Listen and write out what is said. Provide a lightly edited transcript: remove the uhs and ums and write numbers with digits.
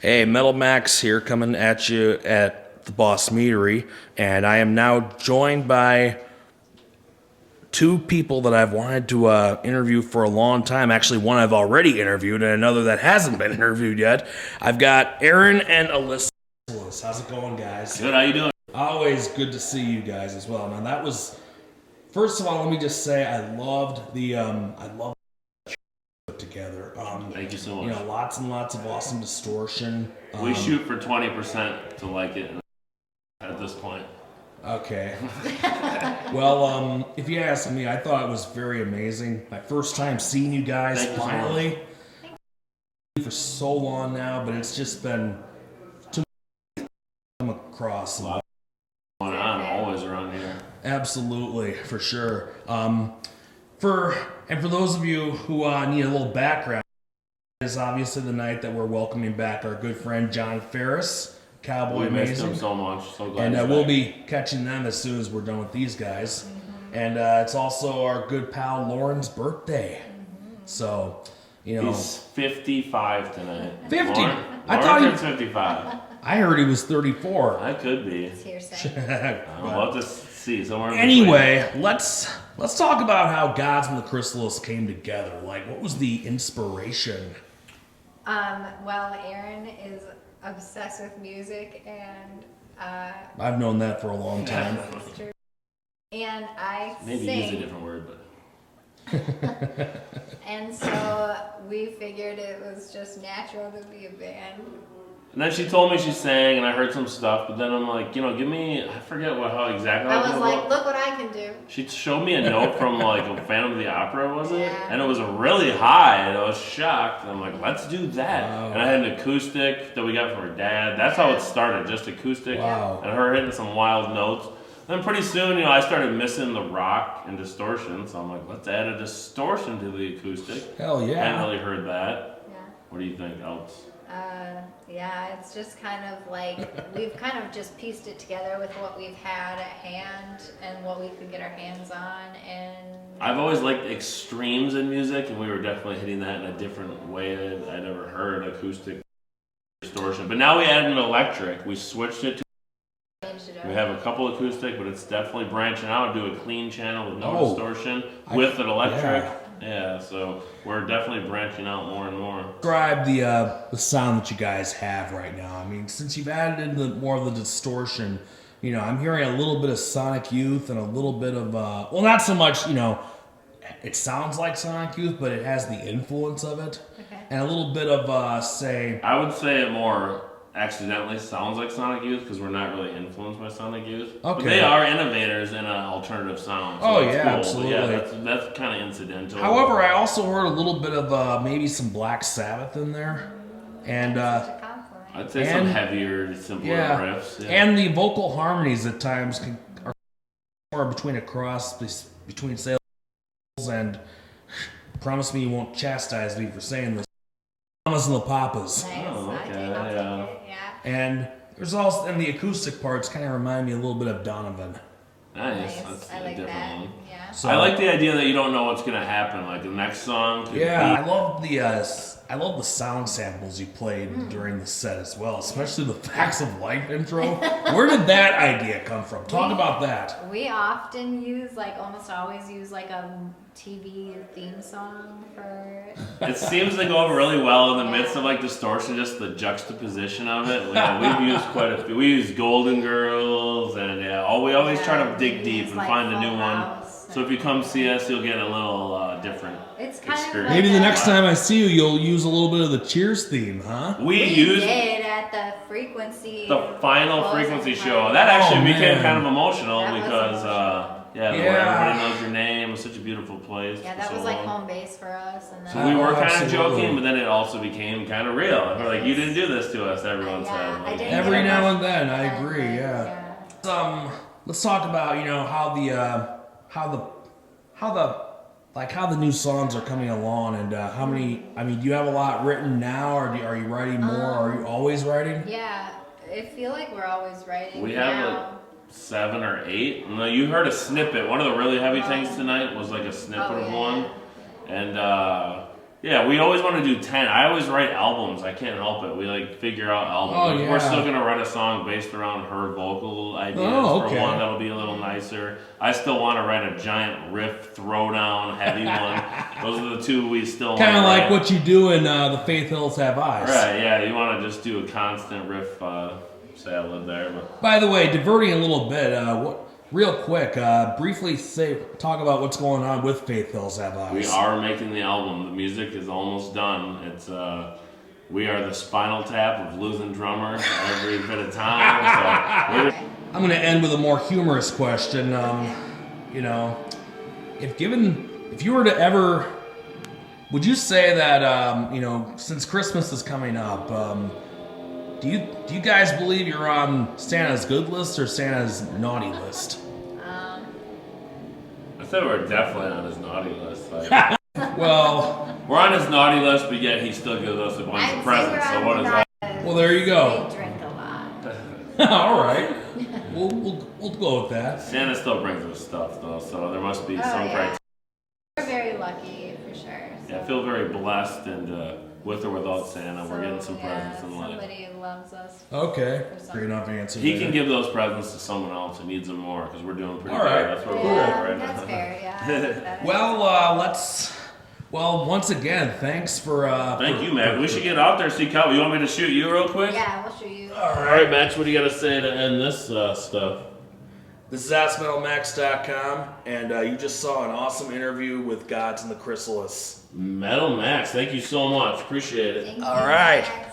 Hey, Metal Max here, coming at you at the Bos Meadery, and I am now joined by two people that I've wanted to interview for a long time. Actually, one I've already interviewed, and another that hasn't been interviewed yet. I've got Aaron and Alyssa. How's it going, guys? Good. How you doing? Always good to see you guys as well. Now, that was, first of all, let me just say I loved the together. Thank you so much. You know, lots and lots of awesome distortion. We shoot for 20% to like it at this point. Okay. Well, if you ask me, I thought it was very amazing. My first time seeing you guys Thank you so finally. For so long now, but it's just been too much to come across. A lot going on always around here. Absolutely, for sure. For those of you who need a little background, is obviously the night that we're welcoming back our good friend John Ferris, Cowboy We missed Amazing. him so much. So glad. And we'll be catching them as soon as we're done with these guys. Mm-hmm. And it's also our good pal Lauren's birthday. Mm-hmm. So, you know. He's 55 tonight. 50? Lauren turns 55. I heard he was 34. I could be. It's hearsay. I'll have to see somewhere. Anyway, let's talk about how Gods from the Chrysalis came together. Like, what was the inspiration? Well, Aaron is obsessed with music, and I've known that for a long time. it's true. And I Maybe sing, use a different word, but and so we figured it was just natural to be a band. and then she told me she sang, and I heard some stuff. But then I'm like, give me. I forget how exactly. I was like, look what I can do. She showed me a note from like a Phantom of the Opera, was it? Yeah. And it was a really high, and I was shocked. And I'm like, let's do that. Wow. And I had an acoustic that we got from her dad. That's how it started, just acoustic. Wow. And her hitting some wild notes. Then pretty soon, I started missing the rock and distortion. So I'm like, let's add a distortion to the acoustic. Hell I yeah. hadn't really heard that. Yeah. What do you think else? Yeah, it's just kind of like we've kind of just pieced it together with what we've had at hand and what we could get our hands on. And I've always liked extremes in music, and we were definitely hitting that in a different way that I'd ever heard acoustic distortion. But now we added an electric. We switched it to. changed it up. We have a couple acoustic, but it's definitely branching out. Do a clean channel with no distortion with an electric. Yeah, so we're definitely branching out more and more. Describe the sound that you guys have right now. I mean, since you've added in more of the distortion, I'm hearing a little bit of Sonic Youth and a little bit of well, not so much. It sounds like Sonic Youth, but it has the influence of it, and a little bit of I would say it more accidentally sounds like Sonic Youth because we're not really influenced by Sonic Youth. Okay. But they are innovators in an alternative sound. So Oh, it's yeah, cool. absolutely. But yeah, that's kind of incidental. However, I also heard a little bit of maybe some Black Sabbath in there, and Such a compliment. I'd say some heavier, simpler riffs. Yeah. and the vocal harmonies at times are more between a cross between sales and promise me you won't chastise me for saying this. Mamas and the Papas. Nice. Oh, I'll okay, take yeah. it. Yeah. And there's also, and the acoustic parts kind of remind me a little bit of Donovan. Nice. That's I a like different that. one. Yeah. So, I like the idea that you don't know what's gonna happen. Like the next song could Yeah, be. I love the sound samples you played during the set as well, especially the Facts of Life intro. Where did that idea come from? Talk about that. We often use, almost always use a TV theme song for. It seems to go over really well in the midst of distortion, just the juxtaposition of it. We've used quite a few. We use Golden Girls, and we always try to dig deep and find a new one. So if you come see us, you'll get a little different It's kind of experience. Maybe the next time I see you, you'll use a little bit of the Cheers theme, huh? We We used did at the frequency. the final closing frequency party. show. That actually Oh, became man. kind of emotional That was because emotional. where everybody knows your name. It was such a beautiful place. Yeah, for that so was long. home base for us. And then So we were kind of Absolutely. joking, but then it also became kind of real. And we're like, you didn't do this to us, everyone said. I Like, didn't Every get now enough and then, I then, agree. but, Yeah. Let's talk about how the new songs are coming along and how many. I mean, do you have a lot written now, or are you writing more? Are you always writing? Yeah, I feel like we're always writing. We have now. 7 or 8. No, you heard a snippet. One of the really heavy things tonight was like a snippet of yeah. one. And Yeah, we always want to do 10. I always write albums. I can't help it. We like figure out albums. Oh, Like, yeah. We're still gonna write a song based around her vocal ideas okay. for one that'll be a little nicer. I still want to write a giant riff throwdown heavy one. Those are the two we still Kind of wanna like write. what you do in The Faith Hills Have Eyes. Right, yeah, you want to just do a constant riff, say I live there. But By the way, diverting a little bit, real quick, briefly talk about what's going on with Faith Hills Have Eyes. we are making the album. The music is almost done. It's we are the Spinal Tap of losing drummers every bit of time. So we're I'm going to end with a more humorous question. You know, if you were to ever, would you say that you know, since Christmas is coming up, do you guys believe you're on Santa's good list or Santa's naughty list? I thought we were definitely on his naughty list. Like, Well, we're on his naughty list, but yet he still gives us a bunch of presents. So what is that? well, there you go. They drink a lot. All right, we'll go with that. Santa still brings us stuff though, so there must be some criteria. We're very lucky for sure. So. Yeah, I feel very blessed, and with or without Santa, we're getting some yeah, presents in life. Somebody loves us. Okay, For some- great enough answer. He there. can give those presents to someone else who needs them more, because we're doing pretty All good. right. That's what we're Yeah, doing right that's now. fair. Yeah. That is- Well, once again, thanks for. Thank you, Max. We should get out there and see Cal. You want me to shoot you real quick? Yeah, we'll show you. All right, Max. What do you got to say to end this stuff? This is AskMetalMax.com, and you just saw an awesome interview with Gods and the Chrysalis. Metal Max. Thank you so much. Appreciate it. Thank you, All right. Max.